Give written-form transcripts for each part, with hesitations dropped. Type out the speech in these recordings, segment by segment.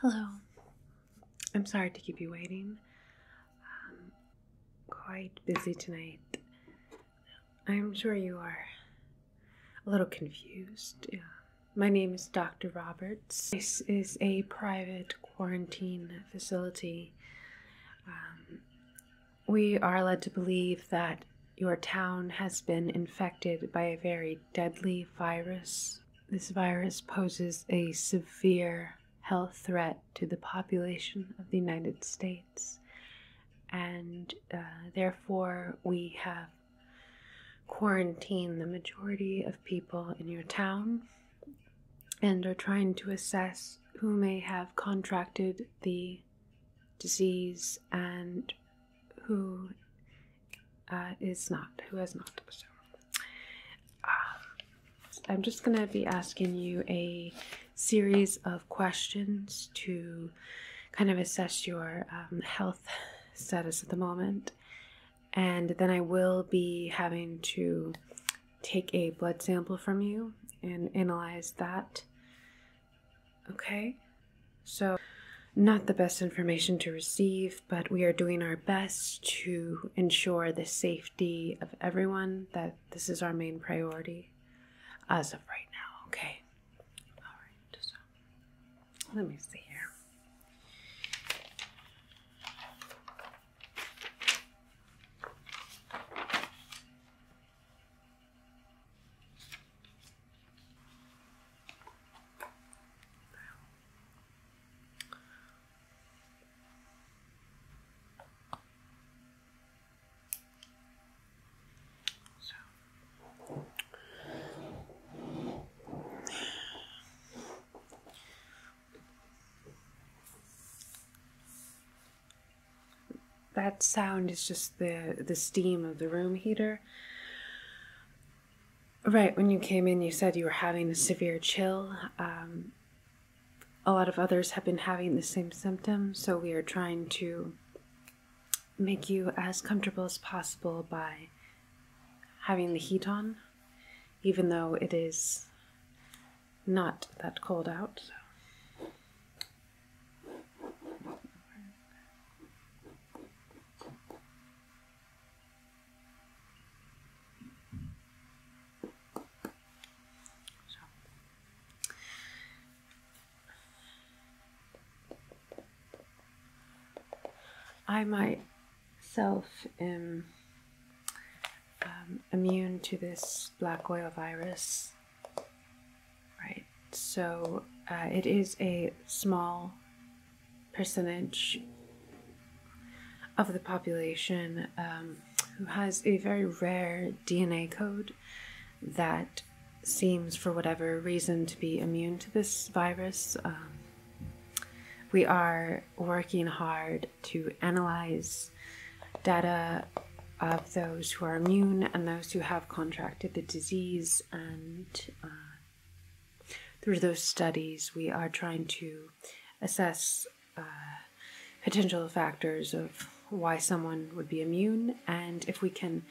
Hello. I'm sorry to keep you waiting. I'm quite busy tonight. I'm sure you are a little confused. My name is Dr. Roberts. This is a private quarantine facility. We are led to believe that your town has been infected by a very deadly virus. This virus poses a severe health threat to the population of the United States, and therefore we have quarantined the majority of people in your town and are trying to assess who may have contracted the disease and who has not. So, I'm just going to be asking you a series of questions to kind of assess your health status at the moment, and then I will be having to take a blood sample from you and analyze that. Okay? So, not the best information to receive, but we are doing our best to ensure the safety of everyone, that this is our main priority as of right now, okay? All right, so let me see here. That sound is just the steam of the room heater. Right, when you came in, you said you were having a severe chill. A lot of others have been having the same symptoms, so we are trying to make you as comfortable as possible by having the heat on, even though it is not that cold out. So. I myself am immune to this black oil virus, right? So it is a small percentage of the population who has a very rare DNA code that seems, for whatever reason, to be immune to this virus. We are working hard to analyze data of those who are immune and those who have contracted the disease, and through those studies we are trying to assess potential factors of why someone would be immune, and if we can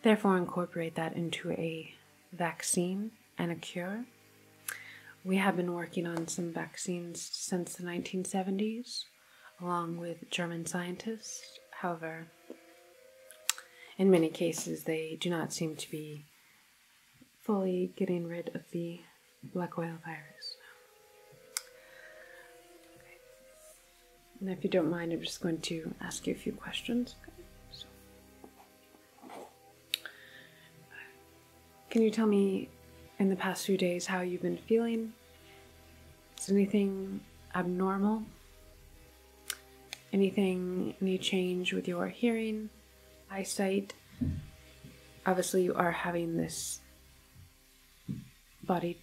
therefore incorporate that into a vaccine and a cure. We have been working on some vaccines since the 1970s, along with German scientists. However, in many cases, they do not seem to be fully getting rid of the black oil virus. Okay. And if you don't mind, I'm just going to ask you a few questions. Okay. So, can you tell me, in the past few days, how you've been feeling? Is anything abnormal? Any change with your hearing, eyesight? Obviously you are having this body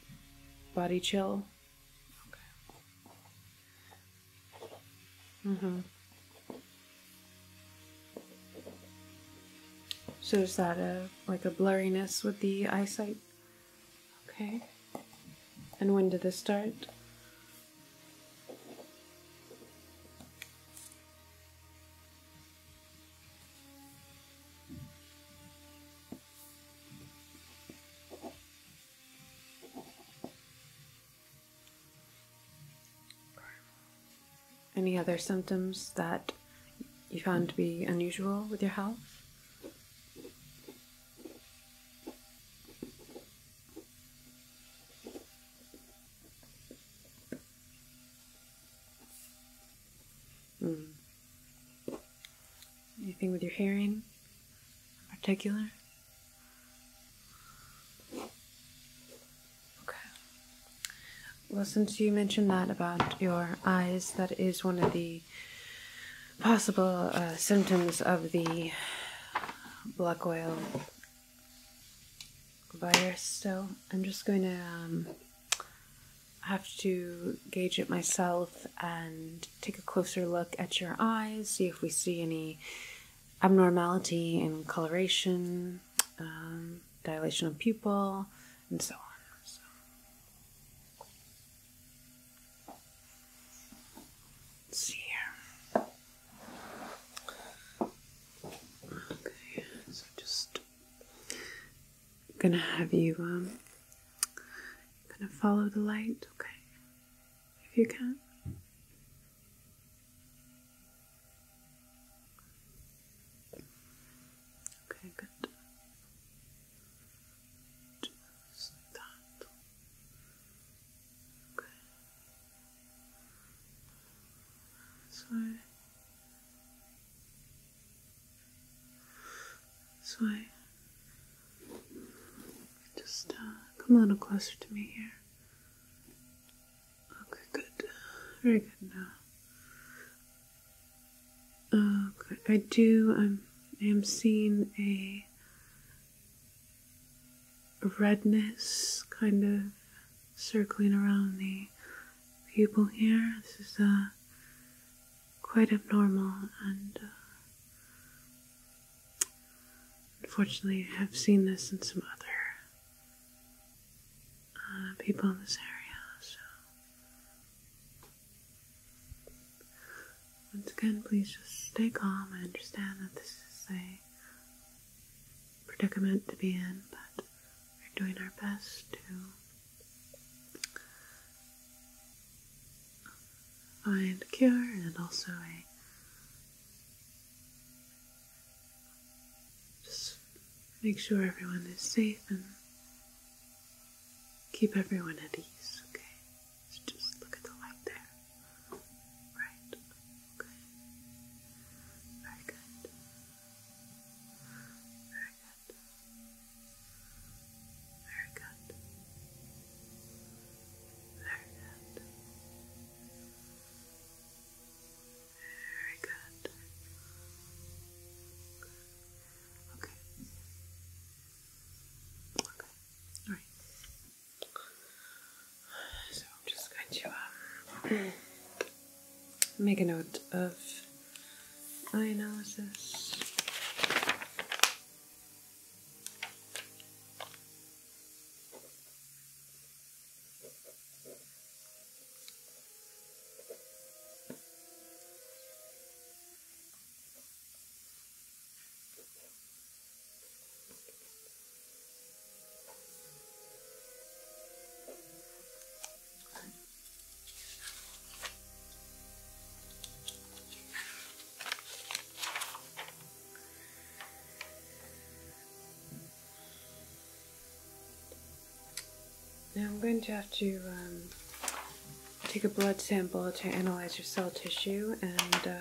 chill. Okay. So is that like a blurriness with the eyesight? Okay. And when did this start? Any other symptoms that you found to be unusual with your health? Anything with your hearing in particular? Okay. Well, since you mentioned that about your eyes, that is one of the possible symptoms of the black oil virus. So I'm just going to have to gauge it myself and take a closer look at your eyes, see if we see any abnormality in coloration, dilation of pupil, and so on. So. Let's see here. Okay, so just gonna have you kind of follow the light, okay, if you can. Okay, good. Just like that. Okay. This way. This way. Just come a little closer to me here. Okay, good. Very good now. Okay, I am seeing a redness kind of circling around the pupil here. This is quite abnormal, and unfortunately I have seen this in some other people in this area. So once again, please just stay calm. I understand that this is a predicament to be in, but we're doing our best to find a cure and also just make sure everyone is safe and keep everyone at ease, okay? So just look at the light there. Right. Okay. Very good. Very good. Very good. Very good. Very good. Okay. Okay. All right. So I'm just going to make a note of eye analysis. Now I'm going to have to take a blood sample to analyze your cell tissue, and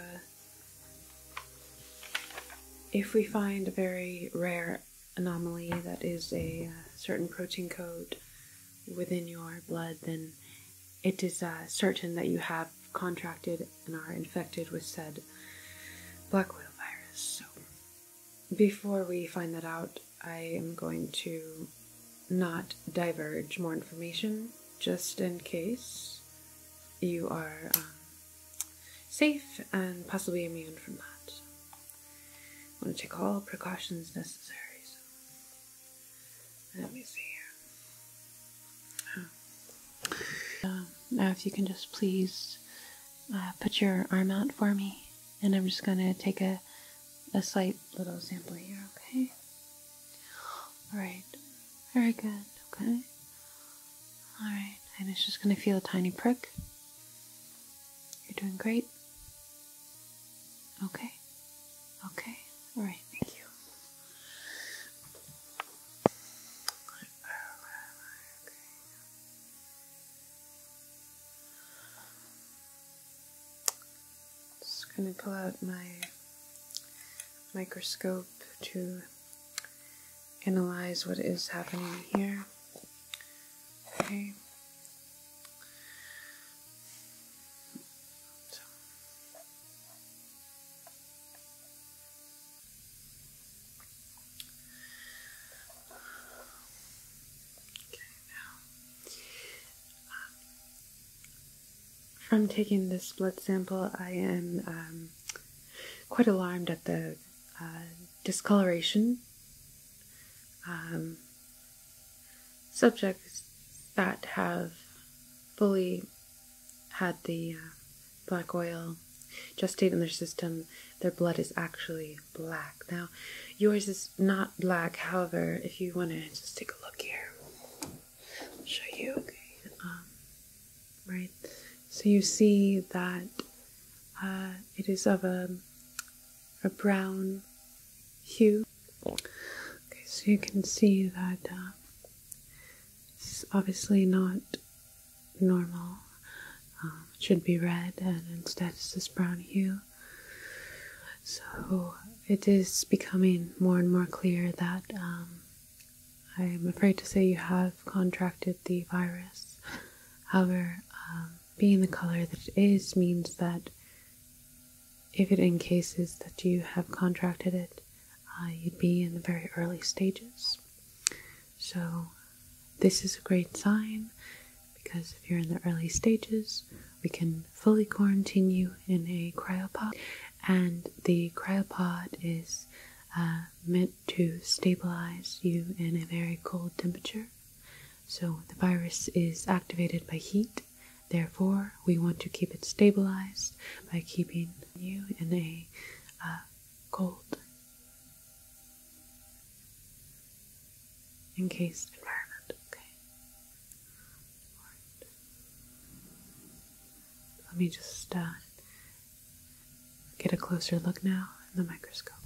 if we find a very rare anomaly that is a certain protein code within your blood, then it is certain that you have contracted and are infected with said black oil virus. So before we find that out, I am going to not diverge more information, just in case you are safe and possibly immune from that. I want to take all precautions necessary. So let me see here. Now if you can just please put your arm out for me, and I'm just going to take a slight little sample here, okay? Alright. Very good, okay. Alright, and it's just going to feel a tiny prick. You're doing great. Okay. Okay. All right. Thank you. Just gonna pull out my microscope to analyze what is happening here. Okay. From taking this blood sample, I am quite alarmed at the discoloration. Subjects that have fully had the black oil gestate in their system, their blood is actually black. Now, yours is not black. However, if you want to just take a look here, I'll show you. Okay. Right. So you see that it is of a brown hue. Okay, so you can see that it's obviously not normal. It should be red, and instead it's this brown hue. So it is becoming more and more clear that I am afraid to say you have contracted the virus. However, being the color that it is means that if it encases that you have contracted it, you'd be in the very early stages. So this is a great sign, because if you're in the early stages, we can fully quarantine you in a cryopod, and the cryopod is meant to stabilize you in a very cold temperature. So the virus is activated by heat. Therefore, we want to keep it stabilized by keeping you in a cold, encased environment. Okay. Right. Let me just get a closer look now in the microscope.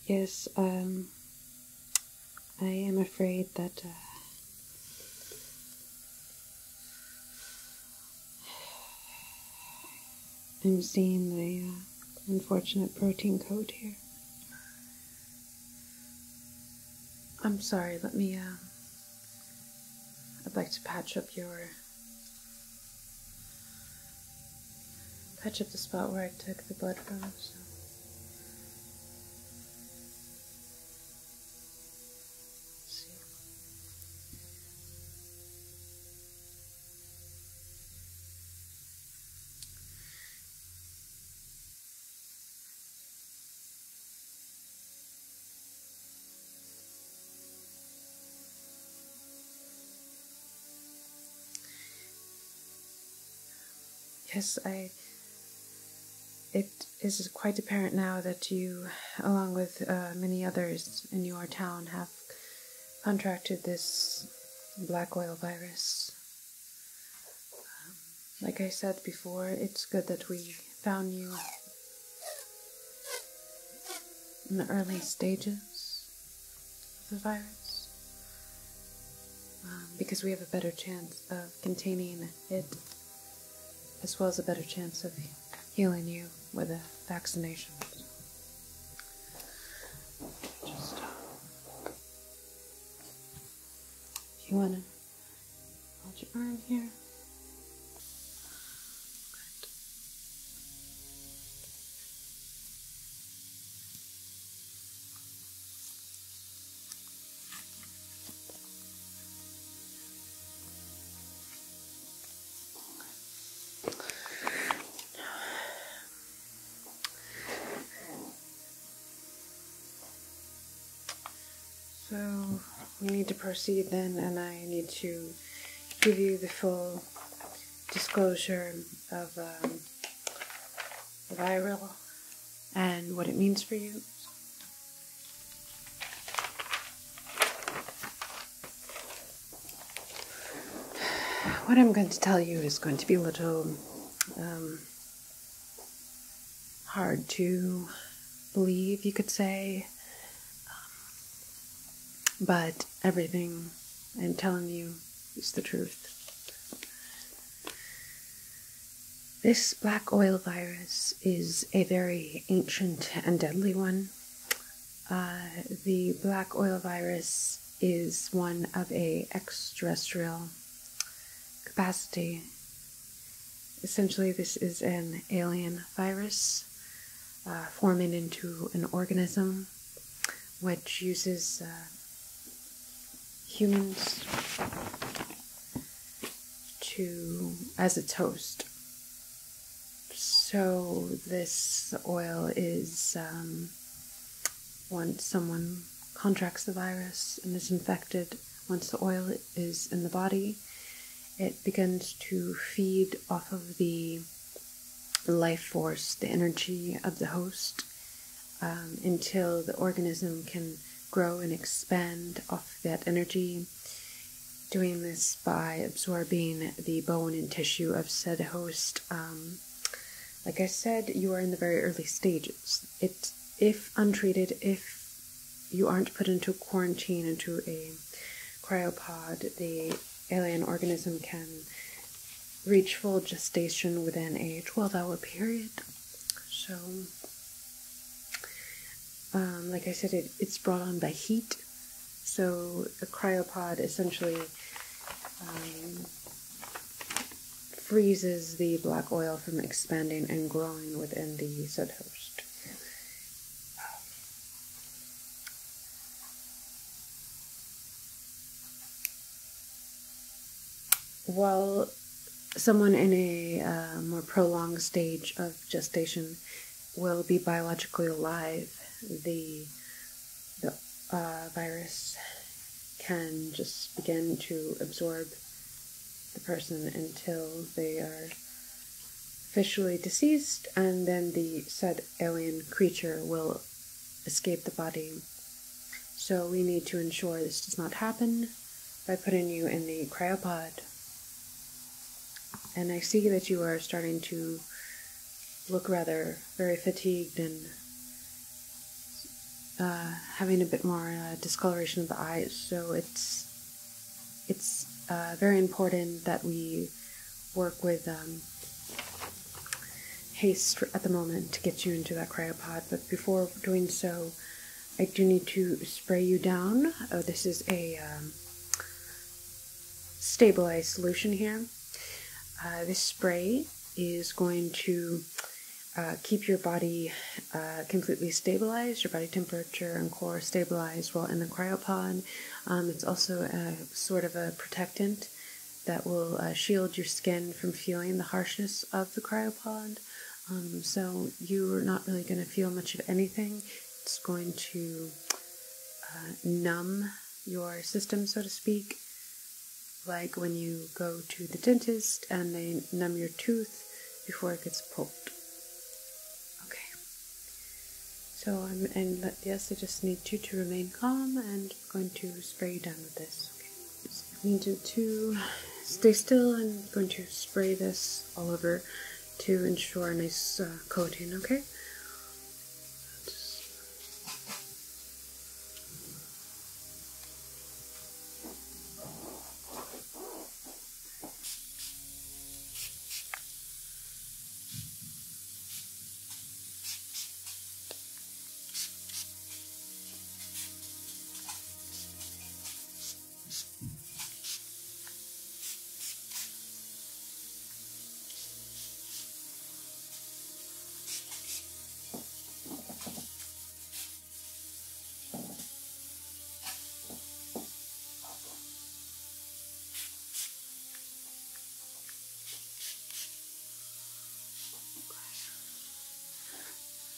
Yes, I am afraid that I'm seeing the unfortunate protein code here. I'm sorry, let me, I'd like to patch up the spot where I took the blood from, so. Yes, it is quite apparent now that you, along with many others in your town, have contracted this black oil virus. Like I said before, it's good that we found you in the early stages of the virus, because we have a better chance of containing it, as well as a better chance of healing you with a vaccination. Just, if you want to hold your arm here. we need to proceed then, and I need to give you the full disclosure of viral and what it means for you. What I'm going to tell you is going to be a little hard to believe, you could say, but everything I'm telling you is the truth. This black oil virus is a very ancient and deadly one. The black oil virus is one of a extraterrestrial capacity. Essentially, this is an alien virus forming into an organism which uses humans as its host. So this oil is once someone contracts the virus and is infected, once the oil is in the body, it begins to feed off of the life force, the energy of the host, until the organism can grow and expand off that energy, doing this by absorbing the bone and tissue of said host. Like I said, you are in the very early stages. If untreated, if you aren't put into quarantine, into a cryopod, the alien organism can reach full gestation within a 12-hour period. So, like I said, it's brought on by heat. So the cryopod essentially freezes the black oil from expanding and growing within the said host. While someone in a more prolonged stage of gestation will be biologically alive, the virus can just begin to absorb the person until they are officially deceased, and then the said alien creature will escape the body. So we need to ensure this does not happen by putting you in the cryopod. And I see that you are starting to look rather very fatigued and having a bit more discoloration of the eyes. So it's very important that we work with haste at the moment to get you into that cryopod. But before doing so, I do need to spray you down. This is a stabilized solution here. This spray is going to keep your body completely stabilized, your body temperature and core stabilized while in the cryopod. It's also a sort of a protectant that will shield your skin from feeling the harshness of the cryopod. So you're not really going to feel much of anything. It's going to numb your system, so to speak, like when you go to the dentist and they numb your tooth before it gets pulled. Okay. So yes, I just need you to remain calm, and I'm going to spray you down with this. Okay. So I need you to stay still. I'm going to spray this all over to ensure a nice coating. Okay.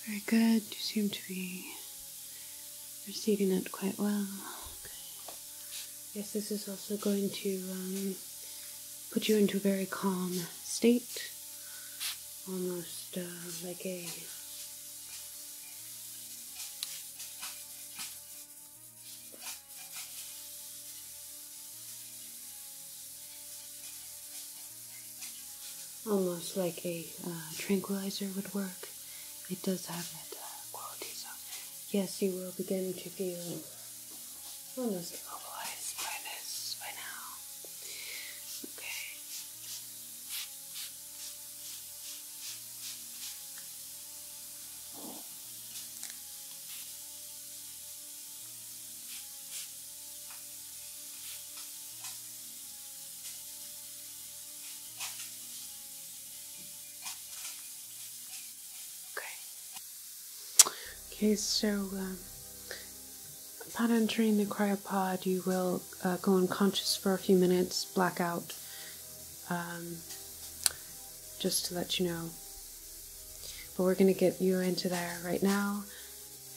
Very good. You seem to be receiving it quite well. Okay. Yes, this is also going to put you into a very calm state, almost like a tranquilizer would work. It does have that quality, so yes, you will begin to feel almost immobilized by now. Okay. Okay, so upon entering the cryopod, you will go unconscious for a few minutes, black out, just to let you know. But we're going to get you into there right now,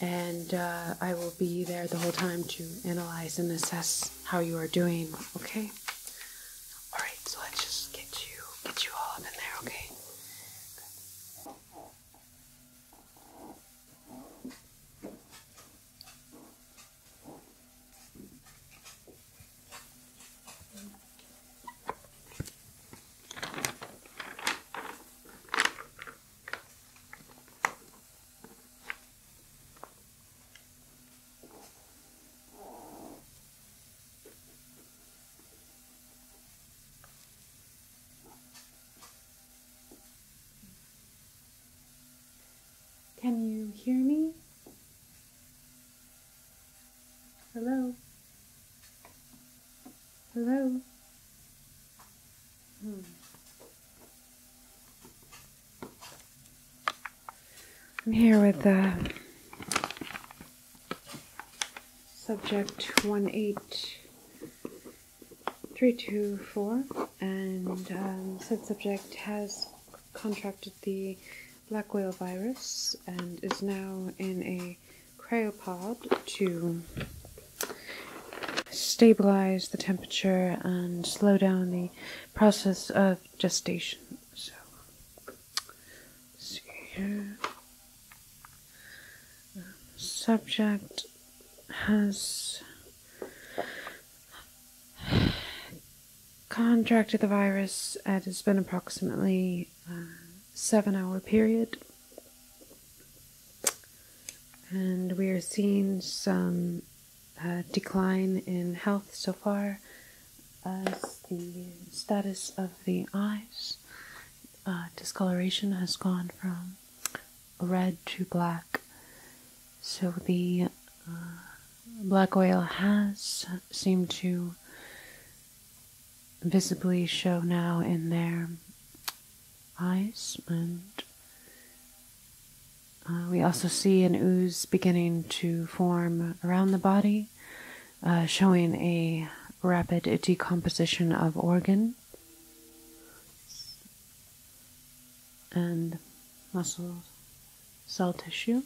and I will be there the whole time to analyze and assess how you are doing, okay? Alright, so let's just get you all up in there, okay? Can you hear me? Hello? Hello? I'm here with subject 18324, and said subject has contracted the black whale virus and is now in a cryopod to stabilize the temperature and slow down the process of gestation. So, let's see here. Subject has contracted the virus. It has been approximately 7-hour period, and we are seeing some decline in health so far, as the status of the eyes, discoloration has gone from red to black. So the black whale has seemed to visibly show now in their eyes, and we also see an ooze beginning to form around the body, showing a rapid decomposition of organ and muscle cell tissue.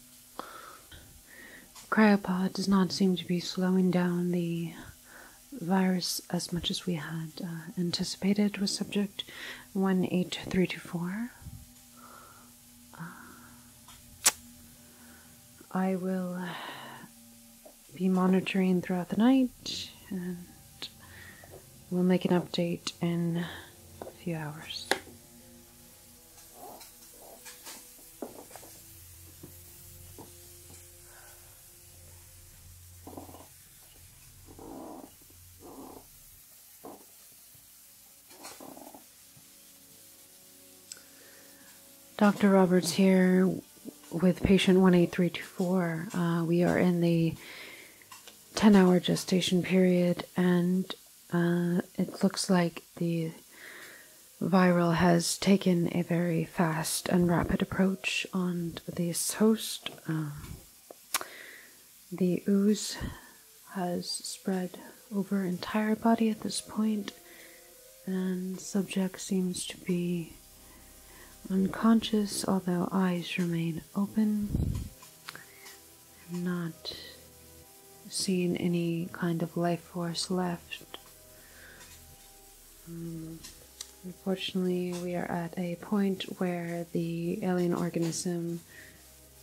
Cryopod does not seem to be slowing down the virus as much as we had anticipated with subject 18324. I will be monitoring throughout the night, and we'll make an update in a few hours. Dr. Roberts here with patient 18324. We are in the 10-hour gestation period, and it looks like the viral has taken a very fast and rapid approach on this host. The ooze has spread over entire body at this point, and subject seems to be unconscious, although eyes remain open. I'm not seen any kind of life force left. Unfortunately, we are at a point where the alien organism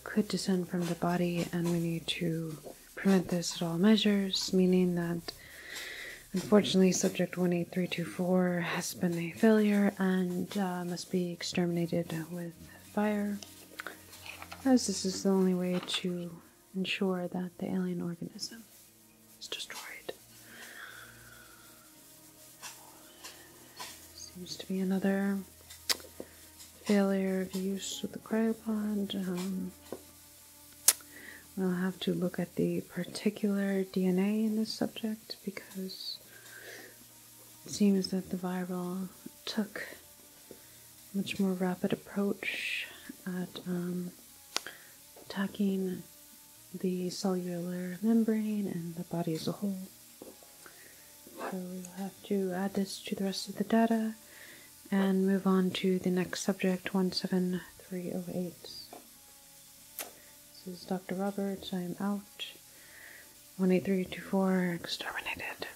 could descend from the body, and we need to prevent this at all measures, meaning that unfortunately subject 18324 has been a failure and must be exterminated with fire, as this is the only way to ensure that the alien organism is destroyed. Seems to be another failure of use with the cryopod. We'll have to look at the particular DNA in this subject because it seems that the viral took a much more rapid approach at attacking the cellular membrane and the body as a whole. So we'll have to add this to the rest of the data and move on to the next subject, 17308. This is Dr. Roberts. I am out. 18324 exterminated.